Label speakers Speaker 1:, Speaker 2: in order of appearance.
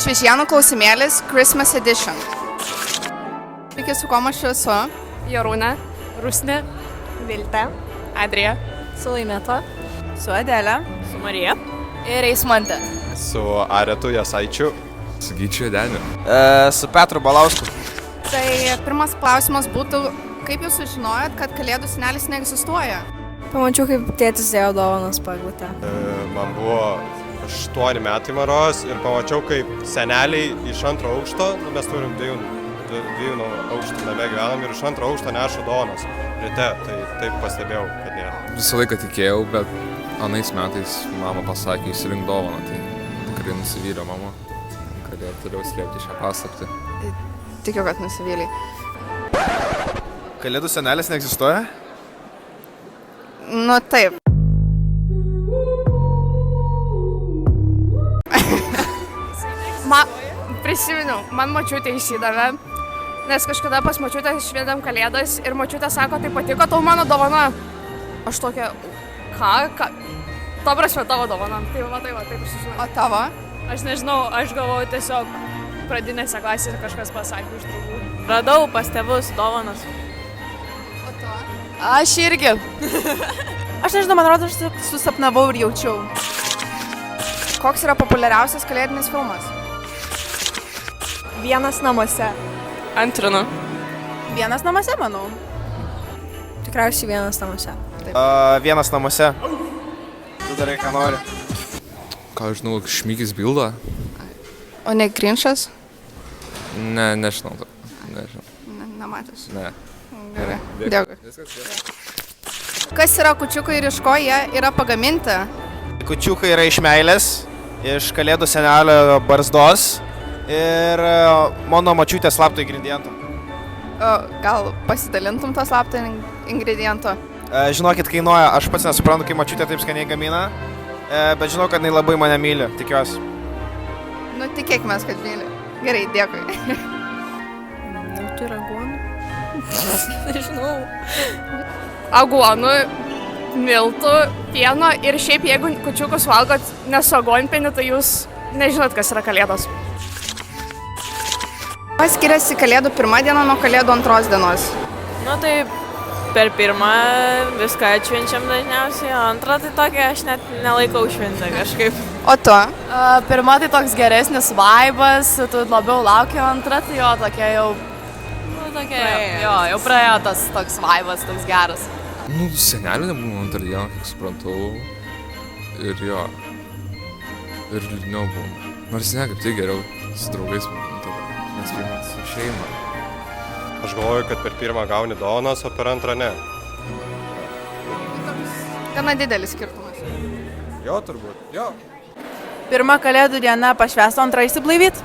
Speaker 1: Šviežienų klausimėlis Christmas Edition. Sveiki, su kuo aš esu?
Speaker 2: Jarūnė, Rusnė,
Speaker 3: Viltė,
Speaker 2: Adrija,
Speaker 3: su Laimėta,
Speaker 1: Su Adelė.
Speaker 2: su Marija.
Speaker 3: ir Eismantė.
Speaker 4: Su Aretu Jasaičiu.
Speaker 5: Su Gyčiu Deniu.
Speaker 6: Su Petru Balausku.
Speaker 1: Tai pirmas klausimas būtų, kaip jūs sužinojot, kad Kalėdų senelis neegzistuoja?
Speaker 3: Pamačiau, kaip tėtis dėjo dovanas paglutę.
Speaker 4: Man buvo 8 metai maros ir pamačiau, kaip seneliai iš 2 aukšto, mes turim 2 aukštų name gyvenam ir iš 2 aukšto neša dovanas ryte, tai taip pastebėjau, kad nėra.
Speaker 5: Visą laiką tikėjau, bet anais metais mama pasakė įsirink dovaną, tai tikrai nusivylė mama. Galėjau toliau slėpti šią paslaptį.
Speaker 1: Tikiu, kad nusivyliai.
Speaker 6: Kalėdų senelis neegzistuoja?
Speaker 1: Nu taip.
Speaker 2: Prisiminiau, man močiutė įsidavė, nes kažkada pas močiutę šventėm Kalėdas ir močiutė sako, tai patiko tau mano dovana. Aš tokia, ką? To prasme tavo dovana. Tai va, taip sužinau.
Speaker 1: O tavo?
Speaker 2: Aš nežinau, aš galvoju tiesiog pradinėse klasėse kažkas pasakė iš draugų. Radau pas tėvus dovanas.
Speaker 1: O to?
Speaker 3: Aš irgi.
Speaker 1: Aš nežinau, man rodo, aš susapnavau ir jaučiau. Koks yra populiariausias kalėdinis filmas?
Speaker 3: Vienas namuose.
Speaker 2: Antrinu.
Speaker 1: Vienas namuose, manau.
Speaker 3: Tikriausiai vienas namuose.
Speaker 6: Vienas namuose. Tu darai, ką nori.
Speaker 5: Ką žinau, Šmygis Bilda?
Speaker 1: O ne Grinčas?
Speaker 5: Ne, nežinau. Nežinau.
Speaker 1: Nematęs.
Speaker 5: Ne.
Speaker 1: Gerai, dėkui. Kas yra kūčiukai ir iš ko jie yra pagaminti?
Speaker 6: Kūčiukai yra iš meilės, iš Kalėdų senelio barzdos ir mano močiutės slapto ingrediento.
Speaker 1: O, gal pasidalintum to slapto ingrediento?
Speaker 6: Žinokit, kainuoja, aš pats nesuprantu, kaip močiutė taip skaniai gamina, bet žinau, kad jinai labai mane myli, tikiuosi.
Speaker 1: Nu, tikėkime, kad myli. Gerai, dėkui.
Speaker 3: Tu raguonų? Nežinau.
Speaker 2: Aguonų, miltų, pieno ir šiaip jeigu kūčiukus valgot nesu aguonpienį, tai jūs nežinot, kas yra Kalėdos.
Speaker 1: Kuo skiriasi Kalėdų 1 diena nuo Kalėdų 2 dienos?
Speaker 7: Nu tai per 1 viską atšvenčiam dažniausiai, o 2 tai tokia aš net nelaikau šventę kažkaip.
Speaker 1: O tu?
Speaker 3: 1 tai toks geresnis vaibas, tu labiau lauki, 2 tai jo tokia jau...
Speaker 7: Nu tokia
Speaker 3: jau praėjo tas toks vaibas, toks geras.
Speaker 5: Nu, senelė nebūna 2 dieną, kiek suprantu. Ir jo. Ir liūdniau buvo. Nors ne, kaip tai geriau su draugais būtum tada. Nes pirmas su šeima.
Speaker 4: Aš galvoju, kad per 1 gauni dovanas, o per 2 ne.
Speaker 1: Gana didelis skirtumas.
Speaker 4: Jo, turbūt. Jo.
Speaker 3: 1 Kalėdų diena pašvęsto, 2 įsiblaivyt.